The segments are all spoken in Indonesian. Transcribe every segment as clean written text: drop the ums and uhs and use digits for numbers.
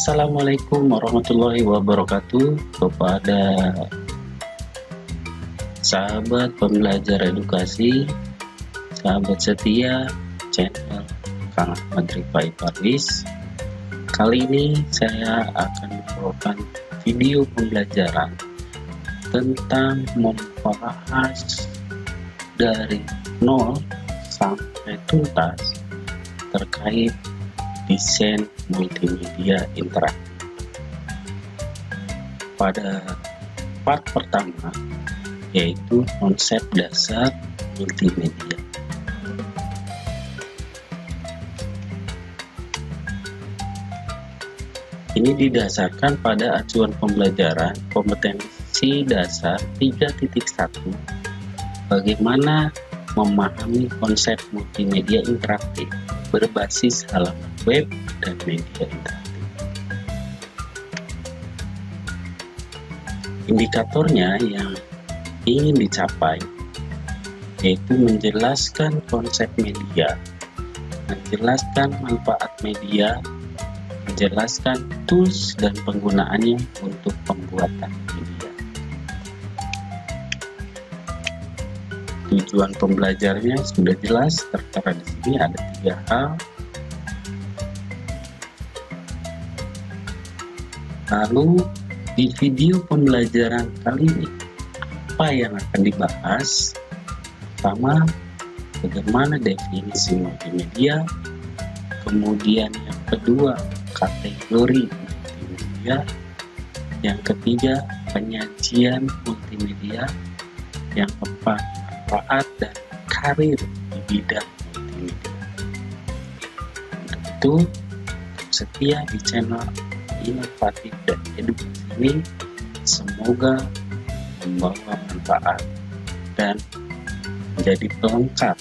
Assalamualaikum warahmatullahi wabarakatuh kepada sahabat pembelajar edukasi, sahabat setia channel Kang Ahmad Rifai Parwis. Kali ini saya akan membawakan video pembelajaran tentang membahas dari nol sampai tuntas terkait desain multimedia interaktif. Pada part pertama yaitu konsep dasar multimedia. Ini didasarkan pada acuan pembelajaran kompetensi dasar 3.1 bagaimana memahami konsep multimedia interaktif berbasis halaman web dan media interaktif. Indikatornya yang ingin dicapai yaitu menjelaskan konsep media, menjelaskan manfaat media, menjelaskan tools dan penggunaannya untuk pembuatan media. Tujuan pembelajarnya sudah jelas, tertera di sini ada 3 hal. Lalu di video pembelajaran kali ini apa yang akan dibahas? Pertama, bagaimana definisi multimedia. Kemudian yang kedua, kategori multimedia. Yang ketiga, penyajian multimedia. Yang keempat, manfaat dan karir di bidang multimedia. Untuk itu, setia di channel inovatif dan edukasi ini, semoga membawa manfaat dan menjadi pelengkap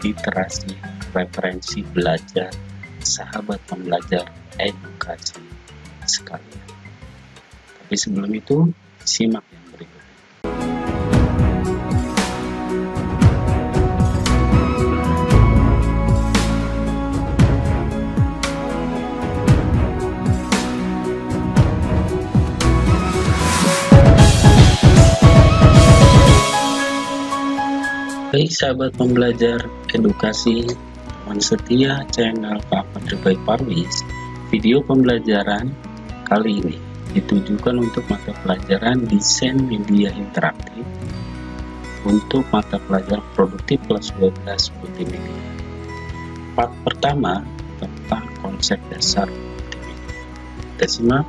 literasi referensi belajar sahabat pembelajar edukasi sekalian. Tapi sebelum itu, simak yang berikut. Baik sahabat pembelajar edukasi, teman setia channel Kang Ahmad Rifai Parwis, video pembelajaran kali ini ditujukan untuk mata pelajaran desain media interaktif untuk mata pelajaran produktif kelas 12 multimedia. Part pertama tentang konsep dasar multimedia. Kita simak.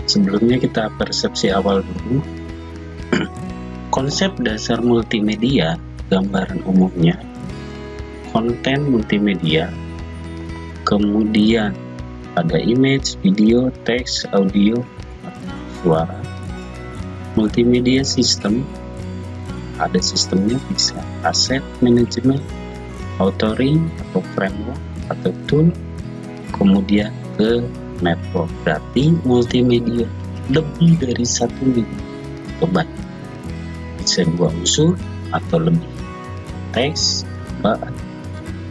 Sebelumnya kita persepsi awal dulu. Konsep dasar multimedia, gambaran umumnya, konten multimedia, kemudian ada image, video, teks, audio, suara. Multimedia system, ada sistemnya bisa asset management, authoring atau framework atau tool, kemudian ke network. Berarti multimedia lebih dari satu lini kebanyakan. Bisa 2 unsur atau lebih, teks, bahan,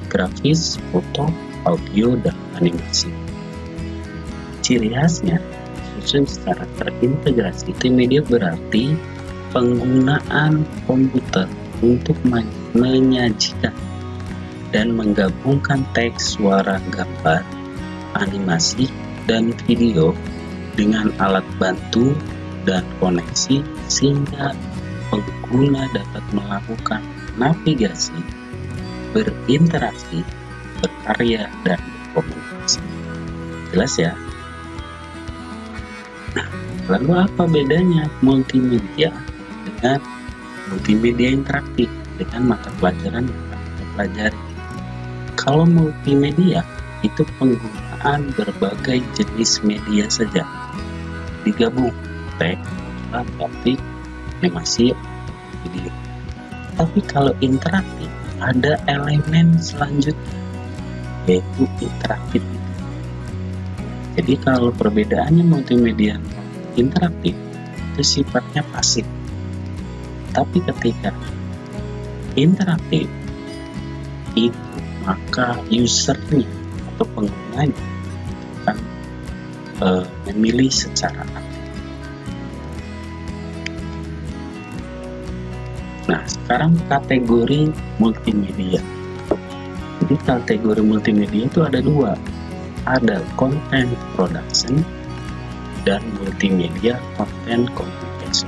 grafis, foto, audio, dan animasi. Ciri khasnya disusun secara terintegrasi. Multimedia berarti penggunaan komputer untuk menyajikan dan menggabungkan teks, suara, gambar, animasi, dan video dengan alat bantu dan koneksi sehingga pengguna dapat melakukan navigasi, berinteraksi, berkarya, dan berkomunikasi. Jelas ya? Nah, lalu apa bedanya multimedia dengan multimedia interaktif dengan mata pelajaran yang kita pelajari? Kalau multimedia itu penggunaan berbagai jenis media saja, digabung teks, grafik, animasi, video. Tapi kalau interaktif ada elemen selanjutnya yaitu interaktif. Jadi kalau perbedaannya multimedia interaktif itu sifatnya pasif. Tapi ketika interaktif itu maka usernya atau penggunanya memilih secara aktif. Nah, sekarang kategori multimedia. Jadi kategori multimedia itu ada dua, ada content production dan multimedia content communication.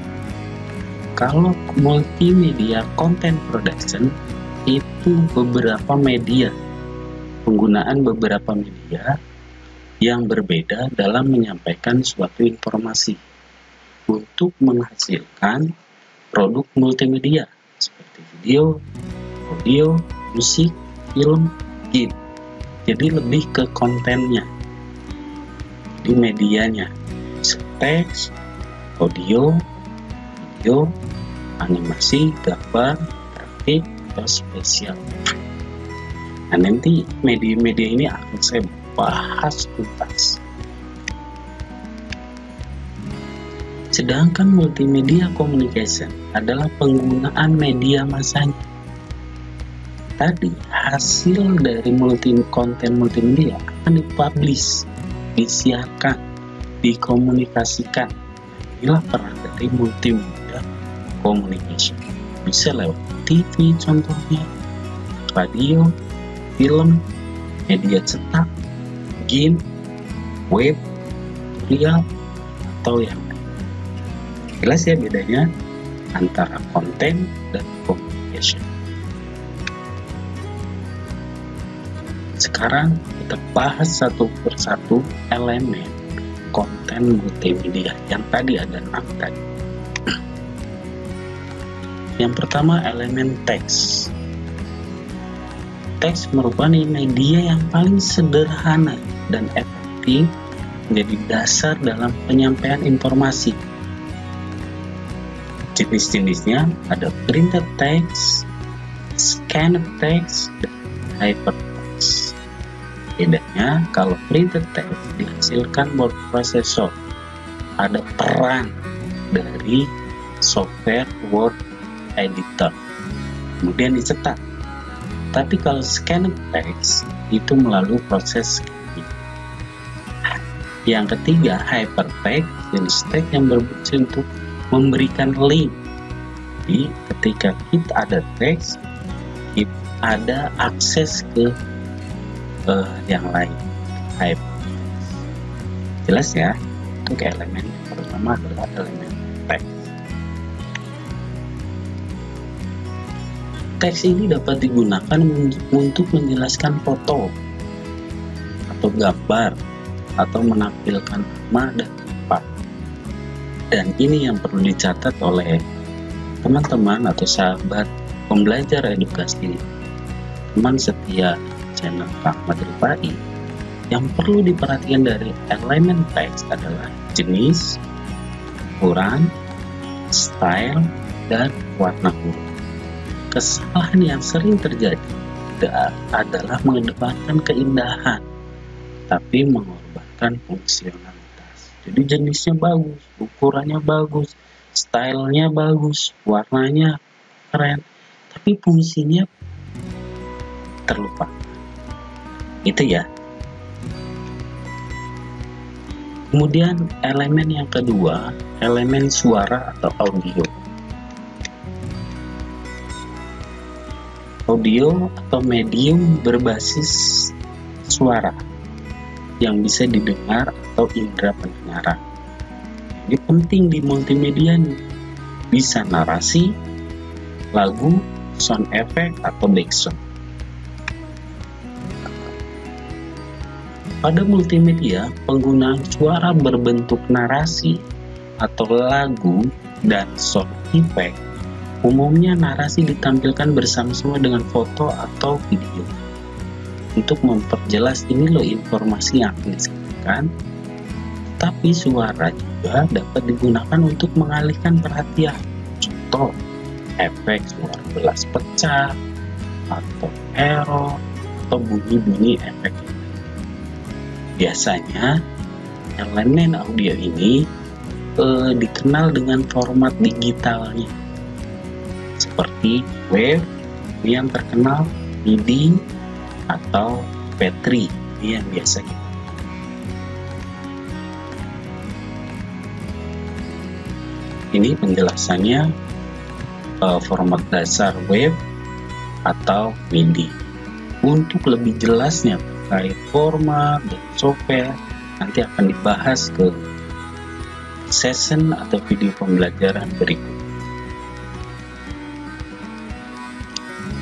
Kalau multimedia content production itu beberapa media, penggunaan beberapa media yang berbeda dalam menyampaikan suatu informasi untuk menghasilkan produk multimedia seperti video, audio, musik, film, game. Jadi lebih ke kontennya, di medianya, teks, audio, video, animasi, gambar, grafik, atau spesial. Nah, nanti media-media ini akan saya bahas tuntas. Sedangkan multimedia communication adalah penggunaan media masanya. Tadi hasil dari konten multimedia akan dipublish, disiarkan, dikomunikasikan. Inilah peran dari multimedia communication. Bisa lewat TV contohnya, radio, film, media cetak, game, web, tutorial, atau yang lain. Jelas ya bedanya antara konten dan communication. Sekarang kita bahas satu persatu elemen konten multimedia yang tadi ada 6 tadi. Yang pertama elemen teks. Teks merupakan media yang paling sederhana dan efektif menjadi dasar dalam penyampaian informasi. Jenis-jenisnya ada printed text, scanned text, dan hypertext. Bedanya kalau printed text dihasilkan word processor, ada peran dari software word editor, kemudian dicetak. Tapi kalau scanned text itu melalui proses scanning. Yang ketiga hypertext, jenis teks yang berfungsi untuk memberikan link. Jadi ketika kita ada teks, kita ada akses ke yang lain. Hypertext. Jelas ya? Untuk elemen yang pertama adalah elemen teks. Teks ini dapat digunakan untuk menjelaskan foto atau gambar atau menampilkan nama dan tempat. Dan ini yang perlu dicatat oleh teman-teman atau sahabat pembelajar edukasi, teman setia channel Pak Ahmad Rifai. Yang perlu diperhatikan dari elemen teks adalah jenis, ukuran, style, dan warna huruf. Kesalahan yang sering terjadi adalah mengedepankan keindahan, tapi mengorbankan fungsionalitas. Jadi jenisnya bagus, ukurannya bagus, stylenya bagus, warnanya keren, tapi fungsinya terlupakan. Itu ya. Kemudian elemen yang kedua, elemen suara atau audio. Audio atau medium berbasis suara yang bisa didengar atau indera pendengaran. Ini penting di multimedia nih. Bisa narasi, lagu, sound effect, atau background. Pada multimedia, penggunaan suara berbentuk narasi atau lagu dan sound effect, umumnya narasi ditampilkan bersama-sama dengan foto atau video. Untuk memperjelas ini loh informasi yang akan disampaikan, tapi suara juga dapat digunakan untuk mengalihkan perhatian. Contoh, efek suara belas pecah, atau error, atau bunyi-bunyi efek. Biasanya elemen audio ini dikenal dengan format digitalnya, seperti wave yang terkenal, MIDI atau MP3 ini yang biasa kita. Ini penjelasannya format dasar web atau MIDI. Untuk lebih jelasnya terkait format dan software nanti akan dibahas ke session atau video pembelajaran berikut.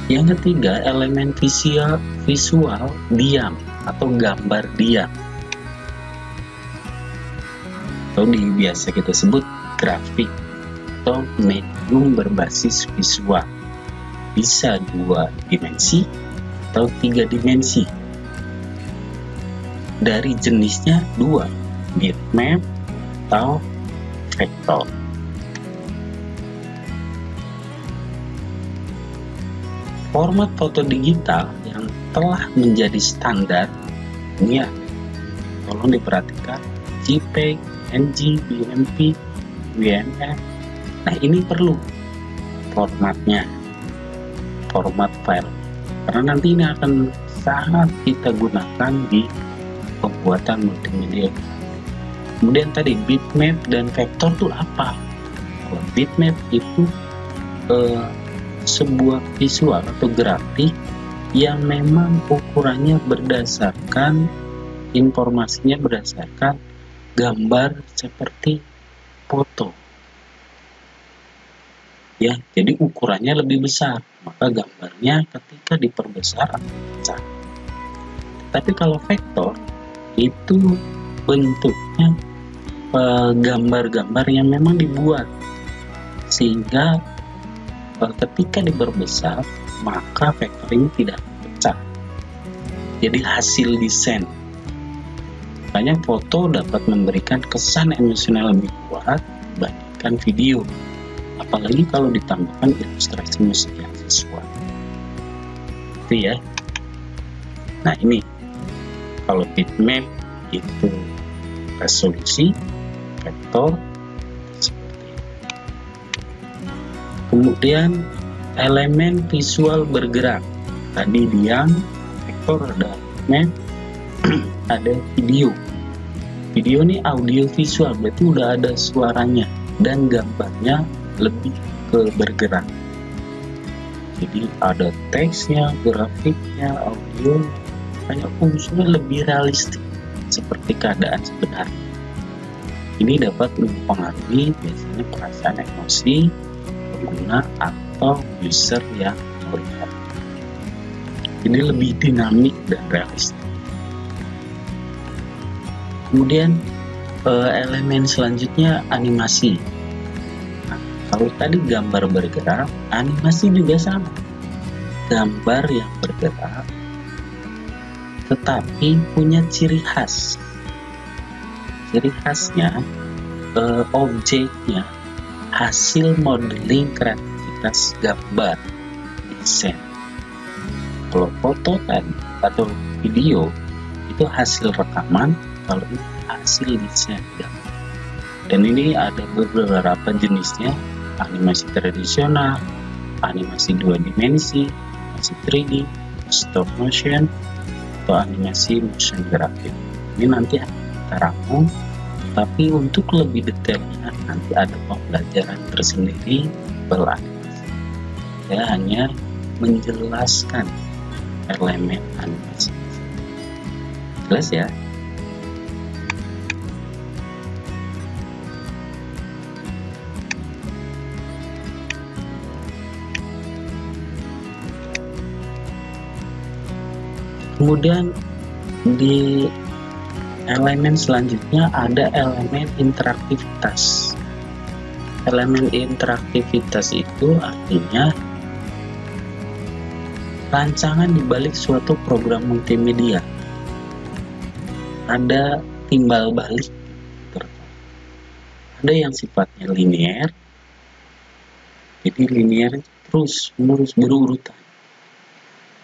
Yang ketiga, elemen visual diam atau gambar diam, atau biasa kita sebut grafik atau medium berbasis visual. Bisa 2 dimensi atau 3 dimensi. Dari jenisnya 2, bitmap atau vektor. Format foto digital yang telah menjadi standar ini ya, tolong diperhatikan, JPEG, PNG, BMP, WMF. Nah, ini perlu formatnya, format file, karena nanti ini akan sangat kita gunakan di pembuatan multimedia. Kemudian tadi bitmap dan vektor itu apa? Kalau bitmap itu sebuah visual atau grafik yang memang ukurannya berdasarkan informasinya berdasarkan gambar seperti foto. Ya, jadi ukurannya lebih besar, maka gambarnya ketika diperbesar akan besar. Tapi kalau vektor itu bentuknya gambar-gambar yang memang dibuat, sehingga ketika diperbesar maka vektor ini tidak pecah, jadi hasil desain. Makanya foto dapat memberikan kesan emosional lebih kuat dibandingkan video, apalagi kalau ditambahkan ilustrasi musik yang sesuai. Itu ya. Nah, ini kalau bitmap itu resolusi, vektor seperti ini. Kemudian elemen visual bergerak, tadi diam, vektor ada bitmap, ada video. Video ini audio visual, berarti udah ada suaranya dan gambarnya lebih ke bergerak. Jadi ada teksnya, grafiknya, audio, banyak unsurnya lebih realistik seperti keadaan sebenarnya. Ini dapat mempengaruhi biasanya perasaan emosi pengguna atau user yang melihat. Ini lebih dinamik dan realistik. Kemudian elemen selanjutnya animasi. Nah, kalau tadi gambar bergerak, animasi juga sama. Gambar yang bergerak tetapi punya ciri khas. Ciri khasnya objeknya hasil modeling kreativitas gambar desain. Kalau foto tadi atau video itu hasil rekaman, kalau ini hasil desain gambar. Dan ini ada beberapa jenisnya: animasi tradisional, animasi 2 dimensi, animasi 3D, stop motion, atau animasi motion graphic. Ini nanti kita rangkum, tapi untuk lebih detailnya nanti ada pembelajaran tersendiri beranimasi. Saya hanya menjelaskan elemen animasi. Jelas ya? Kemudian di elemen selanjutnya ada elemen interaktivitas. Elemen interaktivitas itu artinya rancangan di balik suatu program multimedia. Ada timbal balik, ada yang sifatnya linear, jadi linear terus menerus berurutan,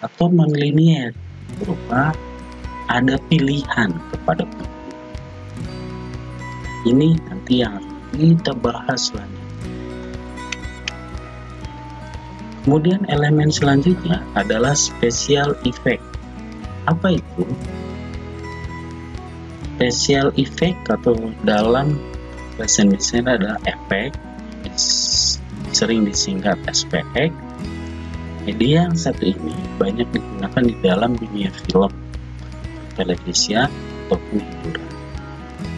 atau non-linear, berupa ada pilihan kepada pengguna. Ini nanti yang kita bahas selanjutnya. Kemudian elemen selanjutnya adalah special effect. Apa itu? Special effect atau dalam bahasa Indonesia adalah efek sering disingkat SPX. Media yang satu ini banyak digunakan di dalam dunia film, televisi, ataupun hiburan.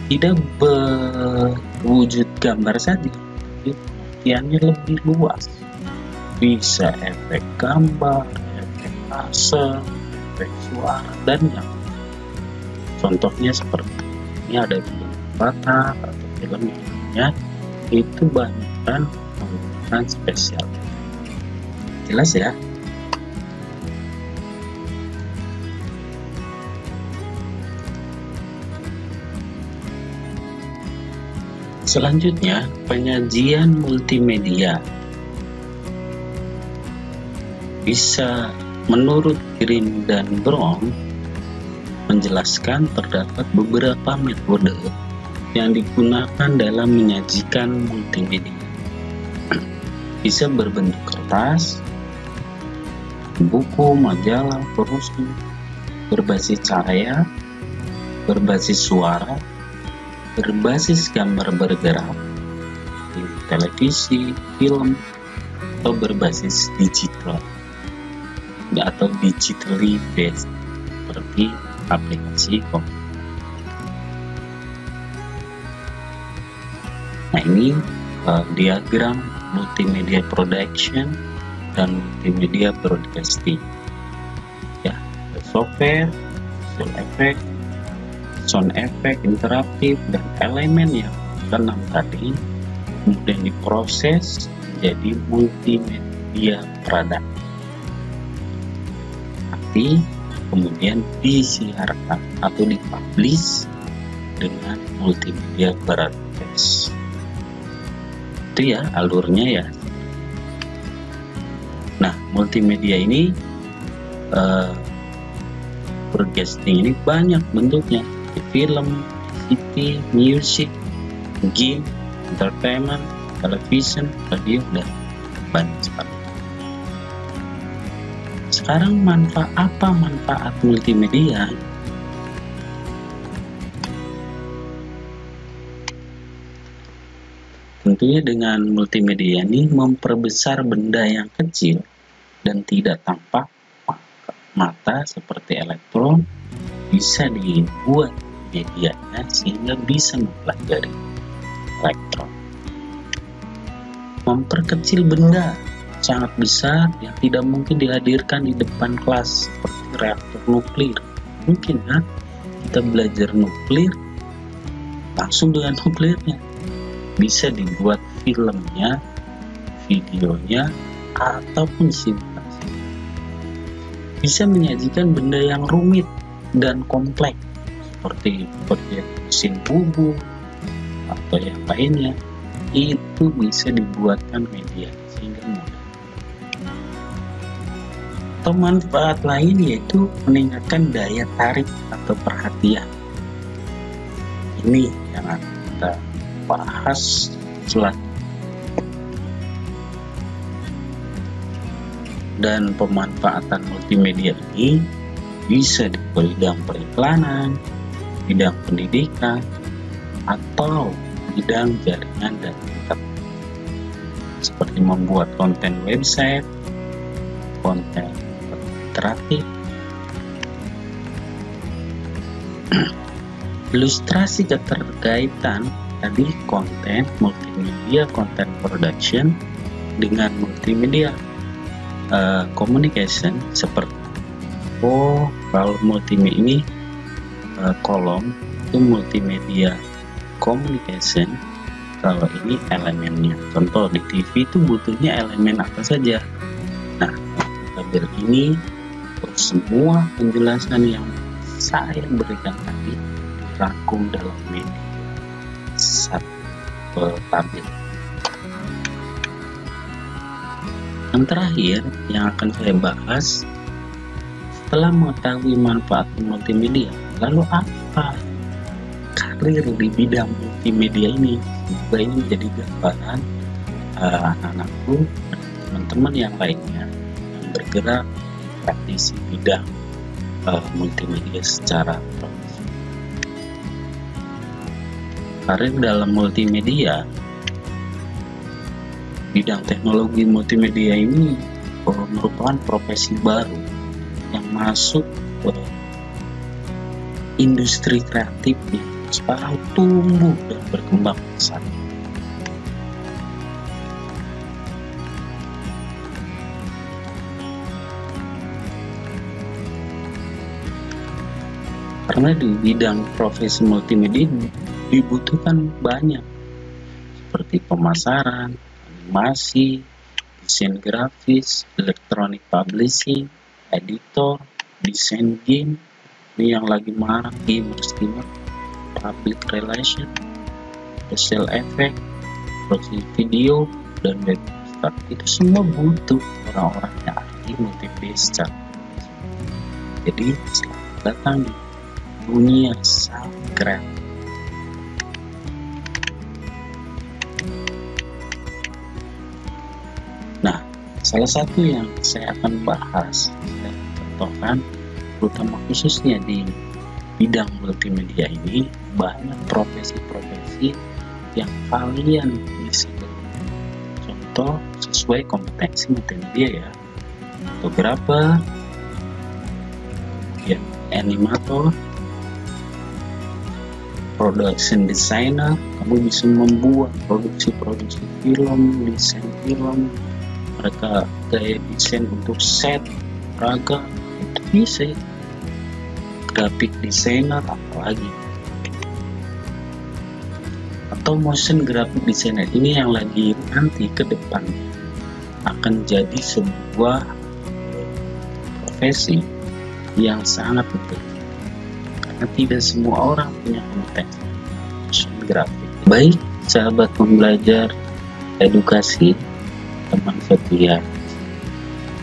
Tidak berwujud gambar saja, pengertiannya lebih luas. Bisa efek gambar, efek laser, efek suara, dan yang contohnya seperti ini ada film Avatar atau film lainnya, itu banyak menggunakan spesial. Jelas ya? Selanjutnya, penyajian multimedia. Bisa menurut Green dan Brown menjelaskan terdapat beberapa metode yang digunakan dalam menyajikan multimedia. Bisa berbentuk kertas, buku, majalah, brosur, berbasis cahaya, berbasis suara, berbasis gambar bergerak, televisi, film, atau berbasis digital atau digitally based seperti aplikasi komputer. Nah, ini diagram multimedia production dan multimedia broadcasting. Ya, software, visual effect, sound effect, interaktif, dan elemen yang keenam tadi kemudian diproses menjadi multimedia product. Nanti kemudian disiarkan atau dipublish dengan multimedia broadcast. Itu ya alurnya ya. Nah, multimedia ini broadcasting ini banyak bentuknya. Film, TV, music, game, entertainment, television, radio, dan banyak sekali. Sekarang manfaat multimedia? Tentunya dengan multimedia ini memperbesar benda yang kecil dan tidak tampak mata seperti elektron, bisa dibuat medianya sehingga bisa mempelajari elektron. Memperkecil benda sangat besar yang tidak mungkin dihadirkan di depan kelas seperti reaktor nuklir. Mungkin kan kita belajar nuklir langsung dengan nuklirnya, bisa dibuat filmnya, videonya, ataupun simulasi. Bisa menyajikan benda yang rumit dan kompleks seperti mesin bubuk atau yang lainnya, itu bisa dibuatkan media sehingga mudah. Atau manfaat lain yaitu meningkatkan daya tarik atau perhatian. Ini yang akan kita bahas selanjutnya. Dan pemanfaatan multimedia ini bisa di bidang periklanan, bidang pendidikan, atau bidang jaringan dan internet, seperti membuat konten website, konten interaktif, ilustrasi keterkaitan tadi konten multimedia, content production dengan multimedia communication seperti kalau multimedia ini kolom itu multimedia communication, kalau ini elemennya. Contoh di TV itu butuhnya elemen apa saja. Nah, tabel ini semua penjelasan yang saya berikan tadi dirangkum dalam media satu tabel. Yang terakhir yang akan saya bahas, setelah mengetahui manfaat multimedia, lalu apa karir di bidang multimedia ini? Semoga ini menjadi gambaran anak-anakku dan teman-teman yang lainnya yang bergerak praktisi bidang multimedia secara profesional. Karir dalam multimedia bidang teknologi multimedia ini merupakan profesi baru yang masuk ke industri kreatif yang sekarang tumbuh dan berkembang pesat. Karena di bidang profesi multimedia dibutuhkan banyak, seperti pemasaran, animasi, desain grafis, electronic publishing, editor, desain game, ini yang lagi marak, gamers, public relation, special effect, proses video, dan webmaster. Itu semua butuh orang-orang yang ahli multimedia secara. Jadi selamat datang di dunia sang kreatif. Nah, salah satu yang saya akan bahas dan contohkan, terutama khususnya di bidang multimedia ini, banyak profesi-profesi yang kalian bisa contoh sesuai kompetensi multimedia ya. Fotografer, ya, animator, production designer, kamu bisa membuat produksi film, desain film, mereka gaya desain untuk set, raga, itu bisa. Graphic designer apalagi, atau motion graphic designer, ini yang lagi nanti ke depan akan jadi sebuah profesi yang sangat penting. Karena tidak semua orang punya kompetensi motion graphic. Baik, sahabat pembelajar edukasi, teman setia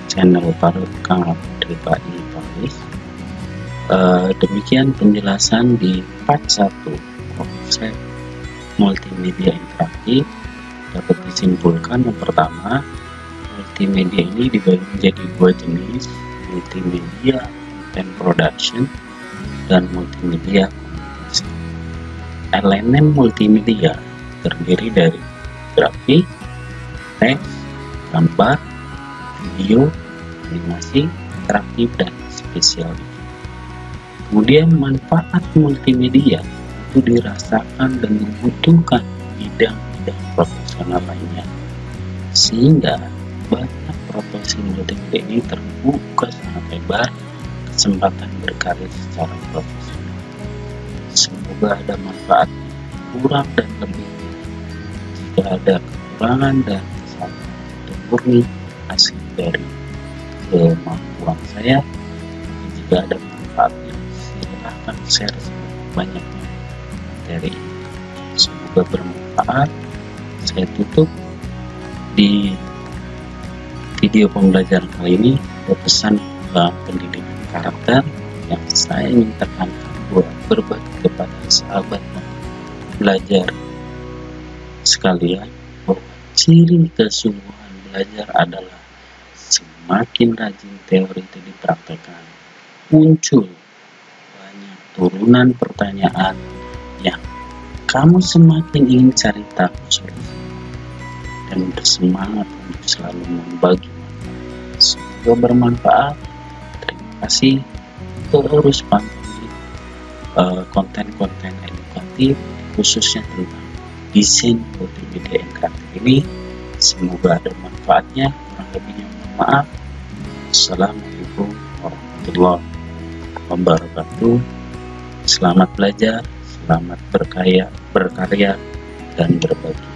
channel Kang Fadri Parwis, demikian penjelasan di part 1 konsep multimedia interaktif. Dapat disimpulkan, yang pertama, multimedia ini dibagi menjadi dua jenis, multimedia and production dan multimedia komunikasi. Elemen multimedia terdiri dari grafik, teks, gambar, video, animasi, interaktif, dan spesial. Kemudian manfaat multimedia itu dirasakan dan dibutuhkan bidang-bidang profesional lainnya, sehingga banyak profesi multimedia ini terbuka sangat lebar kesempatan berkarir secara profesional. Semoga ada manfaatnya, kurang dan lebihnya. Jika ada kekurangan dan kesalahan, itu murni hasil dari kemampuan saya. Jika ada manfaatnya, silahkan share banyaknya materi. Semoga bermanfaat. Saya tutup di video pembelajaran kali ini pesan dalam pendidikan karakter yang saya ingin tekankan buat berbagi kepada sahabat belajar sekalian, bahwa ciri kesungguhan belajar adalah semakin rajin teori itu dipraktekkan, muncul banyak turunan pertanyaan yang kamu semakin ingin cari tahu solusi dan bersemangat untuk selalu membagi. Semoga bermanfaat. Terima kasih. Terus pantau konten-konten edukatif khususnya tentang desain multimedia interaktif ini. Semoga ada manfaatnya. Kurang lebihnya mohon maaf. Assalamualaikum warahmatullahi wabarakatuh. Selamat belajar, selamat berkarya dan berbagi.